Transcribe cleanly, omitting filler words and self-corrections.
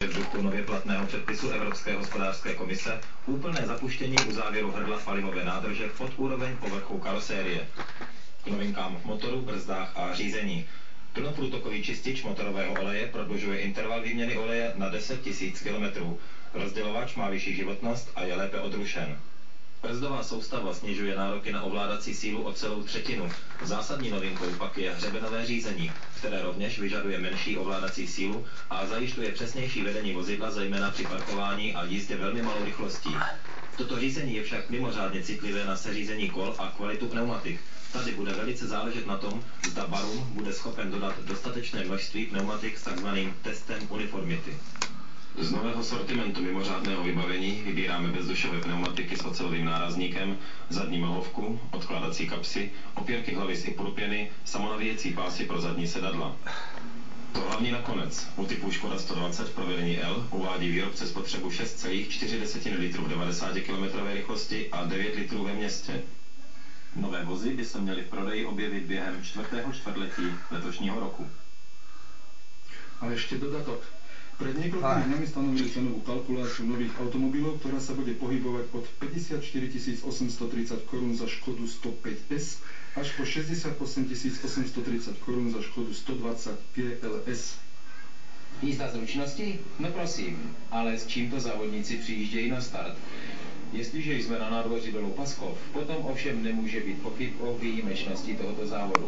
V duchu nově platného předpisu Evropské hospodářské komise úplné zapuštění u závěru hrdla palivové nádrže pod úroveň povrchu karosérie. K novinkám v motoru, brzdách a řízení. Plnoprůtokový čistič motorového oleje prodlužuje interval výměny oleje na 10 000 km. Rozdělovač má vyšší životnost a je lépe odrušen. Brzdová soustava snižuje nároky na ovládací sílu o celou třetinu. Zásadní novinkou pak je hřebenové řízení, které rovněž vyžaduje menší ovládací sílu a zajišťuje přesnější vedení vozidla, zejména při parkování a jízdě velmi malou rychlostí. Toto řízení je však mimořádně citlivé na seřízení kol a kvalitu pneumatik. Tady bude velice záležet na tom, zda Barum bude schopen dodat dostatečné množství pneumatik s takzvaným testem uniformity. Z nového sortimentu mimořádného vybavení vybíráme bezdušové pneumatiky s ocelovým nárazníkem, zadní mlhovku, odkládací kapsy, opěrky hlavy z Ipurpěny, samonavíjecí pásy pro zadní sedadla. To hlavní nakonec. U typu Škoda 120 provedení L uvádí výrobce spotřebu 6,4 litru v 90 km rychlosti a 9 litrů ve městě. Nové vozy by se měly v prodeji objevit během 4. čtvrtletí letošního roku. A ešte dodatok. Pred niekoľkými dňami stanovili cenovú kalkuláciu nových automobilov, ktorá sa bude pohybovať od 54 830 korún za Škodu 105S až po 68 830 korún za Škodu 120 GLS. Jízda zručnosti? No prosím, ale s čímto závodníci přijíždějí na start? Jestliže jsme na nádvoří dolu Paskov, potom ovšem nemůže být pochyb o výjimečnosti tohoto závodu.